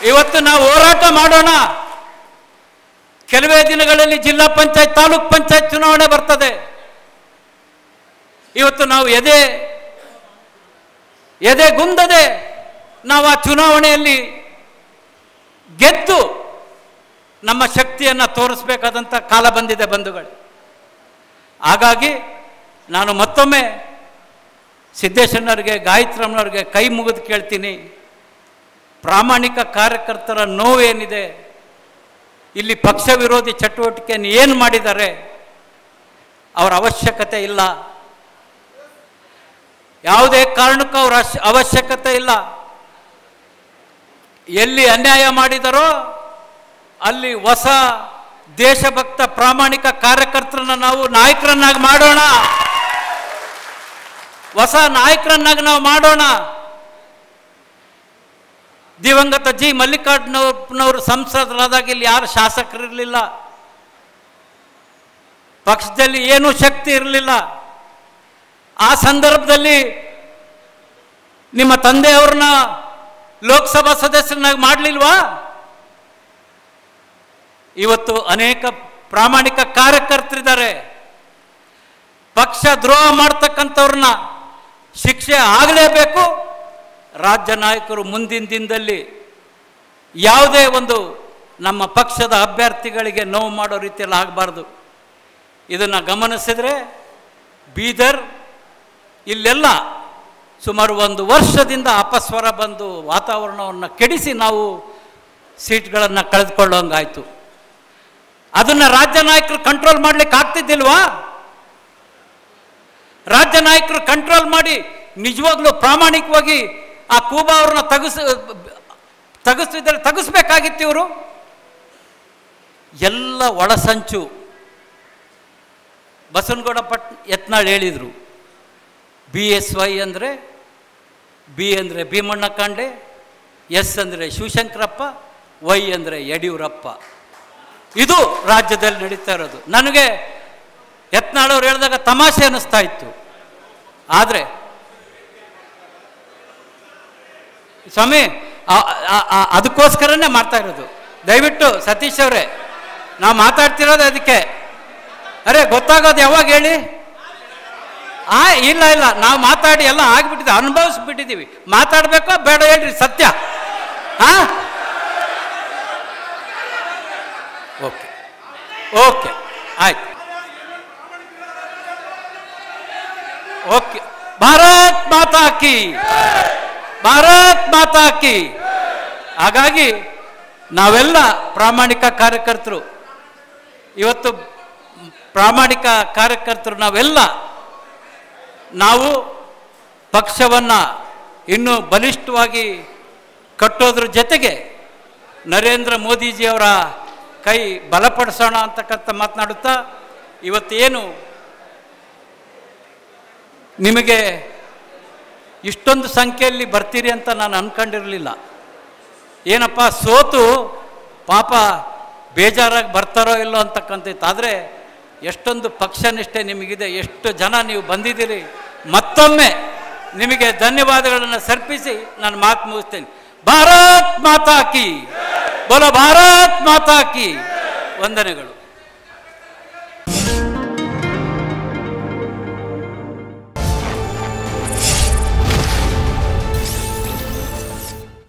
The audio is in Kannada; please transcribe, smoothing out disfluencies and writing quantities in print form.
ಇವತ್ತು ನಾವು ಹೋರಾಟ ಮಾಡೋಣ. ಕೆಲವೇ ದಿನಗಳಲ್ಲಿ ಜಿಲ್ಲಾ ಪಂಚಾಯತ್ ತಾಲೂಕ್ ಪಂಚಾಯತ್ ಚುನಾವಣೆ ಬರ್ತದೆ. ಇವತ್ತು ನಾವು ಎದೆಗುಂದದೆ ನಾವು ಆ ಚುನಾವಣೆಯಲ್ಲಿ ಗೆದ್ದು ನಮ್ಮ ಶಕ್ತಿಯನ್ನು ತೋರಿಸಬೇಕಾದಂಥ ಕಾಲ ಬಂದಿದೆ ಬಂಧುಗಳು. ಹಾಗಾಗಿ ನಾನು ಮತ್ತೊಮ್ಮೆ ಸಿದ್ದೇಶಣ್ಣವ್ರಿಗೆ, ಗಾಯತ್ರಮ್ಮನವ್ರಿಗೆ ಕೈ ಮುಗಿದು ಕೇಳ್ತೀನಿ, ಪ್ರಾಮಾಣಿಕ ಕಾರ್ಯಕರ್ತರ ನೋವೇನಿದೆ, ಇಲ್ಲಿ ಪಕ್ಷ ವಿರೋಧಿ ಚಟುವಟಿಕೆಯನ್ನು ಏನು ಮಾಡಿದ್ದಾರೆ, ಅವರ ಅವಶ್ಯಕತೆ ಇಲ್ಲ. ಯಾವುದೇ ಕಾರಣಕ್ಕೂ ಅವರ ಅವಶ್ಯಕತೆ ಇಲ್ಲ. ಎಲ್ಲಿ ಅನ್ಯಾಯ ಮಾಡಿದರೋ ಅಲ್ಲಿ ಹೊಸ ದೇಶಭಕ್ತ ಪ್ರಾಮಾಣಿಕ ಕಾರ್ಯಕರ್ತರನ್ನ ನಾವು ನಾಯಕರನ್ನಾಗಿ ಮಾಡೋಣ. ಹೊಸ ನಾಯಕರನ್ನಾಗಿ ನಾವು ಮಾಡೋಣ. ದಿವಂಗತ ಜಿ ಮಲ್ಲಿಕಾರ್ಜುನವರು ಸಂಸದರಾದಾಗ ಇಲ್ಲಿ ಯಾರು ಶಾಸಕರಿರಲಿಲ್ಲ, ಪಕ್ಷದಲ್ಲಿ ಏನೂ ಶಕ್ತಿ ಇರಲಿಲ್ಲ. ಆ ಸಂದರ್ಭದಲ್ಲಿ ನಿಮ್ಮ ತಂದೆಯವ್ರನ್ನ ಲೋಕಸಭಾ ಸದಸ್ಯರನ್ನಾಗಿ ಮಾಡಲಿಲ್ವಾ? ಇವತ್ತು ಅನೇಕ ಪ್ರಾಮಾಣಿಕ ಕಾರ್ಯಕರ್ತರಿದ್ದಾರೆ. ಪಕ್ಷ ದ್ರೋಹ ಮಾಡ್ತಕ್ಕಂಥವ್ರನ್ನ ಶಿಕ್ಷೆ ಆಗಲೇಬೇಕು. ರಾಜ್ಯ ನಾಯಕರು ಮುಂದಿನ ದಿನದಲ್ಲಿ ಯಾವುದೇ ಒಂದು ನಮ್ಮ ಪಕ್ಷದ ಅಭ್ಯರ್ಥಿಗಳಿಗೆ ನೋವು ಮಾಡೋ ರೀತಿಯಲ್ಲಿ ಆಗಬಾರ್ದು. ಇದನ್ನು ಗಮನಿಸಿದರೆ ಬೀದರ್ ಇಲ್ಲೆಲ್ಲ ಸುಮಾರು 1 ವರ್ಷದಿಂದ ಅಪಸ್ವರ ಬಂದು ವಾತಾವರಣವನ್ನು ಕೆಡಿಸಿ ನಾವು ಸೀಟ್ಗಳನ್ನು ಕಳೆದುಕೊಳ್ಳೋಂಗಾಯಿತು. ಅದನ್ನು ರಾಜ್ಯ ನಾಯಕರು ಕಂಟ್ರೋಲ್ ಮಾಡಲಿಕ್ಕೆ ಆಗ್ತಿದ್ದಿಲ್ವಾ? ರಾಜ್ಯ ನಾಯಕರು ಕಂಟ್ರೋಲ್ ಮಾಡಿ ನಿಜವಾಗ್ಲೂ ಪ್ರಾಮಾಣಿಕವಾಗಿ ಆ ಕೂಬಾ ಅವ್ರನ್ನ ತೆಗಿಸ್ಬೇಕಾಗಿತ್ತು. ಇವರು ಎಲ್ಲ ಒಳಸಂಚು. ಬಸವನಗೌಡ ಯತ್ನಾಳ್ ಹೇಳಿದರು, BSY ಅಂದರೆ B ಅಂದರೆ ಭೀಮಣ್ಣ ಕಾಂಡೆ, S ಅಂದರೆ ಶಿವಶಂಕರಪ್ಪ, Y ಅಂದರೆ ಯಡಿಯೂರಪ್ಪ. ಇದು ರಾಜ್ಯದಲ್ಲಿ ನಡೀತಾ ಇರೋದು. ನನಗೆ ಯತ್ನಾಳವ್ರು ಹೇಳಿದಾಗ ತಮಾಷೆ ಅನ್ನಿಸ್ತಾ ಇತ್ತು. ಆದರೆ ಸ್ವಾಮಿ ಅದಕ್ಕೋಸ್ಕರನೇ ಮಾಡ್ತಾ ಇರೋದು. ದಯವಿಟ್ಟು ಸತೀಶ್ ಅವರೇ, ನಾವು ಮಾತಾಡ್ತಿರೋದು ಅದಕ್ಕೆ. ಅರೆ ಗೊತ್ತಾಗೋದು ಯಾವಾಗ ಹೇಳಿ? ಇಲ್ಲ ನಾವು ಮಾತಾಡಿ ಎಲ್ಲ ಆಗಿಬಿಟ್ಟಿದ್ದೀವಿ, ಅನುಭವಿಸ್ಬಿಟ್ಟಿದ್ದೀವಿ. ಮಾತಾಡಬೇಕೋ ಬೇಡ ಹೇಳ್ರಿ, ಸತ್ಯ. ಓಕೆ ಓಕೆ ಆಯ್ತು. ಓಕೆ. ಭಾರತ್ ಮಾತಾ ಕಿ, ಭಾರತ್ ಮಾತಾ ಕಿ. ಹಾಗಾಗಿ ನಾವೆಲ್ಲ ಪ್ರಾಮಾಣಿಕ ಕಾರ್ಯಕರ್ತರು, ಇವತ್ತು ಪ್ರಾಮಾಣಿಕ ಕಾರ್ಯಕರ್ತರು ನಾವೆಲ್ಲ ನಾವು ಪಕ್ಷವನ್ನು ಇನ್ನೂ ಬಲಿಷ್ಠವಾಗಿ ಕಟ್ಟೋದ್ರ ಜೊತೆಗೆ ನರೇಂದ್ರ ಮೋದಿಜಿಯವರ ಕೈ ಬಲಪಡಿಸೋಣ ಅಂತಕ್ಕಂಥ ಮಾತನಾಡುತ್ತಾ, ಇವತ್ತೇನು ನಿಮಗೆ ಇಷ್ಟೊಂದು ಸಂಖ್ಯೆಯಲ್ಲಿ ಬರ್ತೀರಿ ಅಂತ ನಾನು ಅಂದ್ಕೊಂಡಿರಲಿಲ್ಲ. ಏನಪ್ಪ ಸೋತು ಪಾಪ ಬೇಜಾರಾಗಿ ಬರ್ತಾರೋ ಇಲ್ಲೋ ಅಂತಕ್ಕಂಥದ್ದು. ಆದರೆ ಎಷ್ಟೊಂದು ಪಕ್ಷನಿಷ್ಠೆ ನಿಮಗಿದೆ, ಎಷ್ಟು ಜನ ನೀವು ಬಂದಿದ್ದೀರಿ. ಮತ್ತೊಮ್ಮೆ ನಿಮಗೆ ಧನ್ಯವಾದಗಳನ್ನು ಸರ್ಪಿಸಿ ನಾನು ಮಾತು ಮುಗಿಸ್ತೇನೆ. ಭಾರತ್ ಮಾತಾ ಕಿ, ಬೋಲೋ ಭಾರತ್ ಮಾತಾ ಕಿ. ವಂದನೆಗಳು.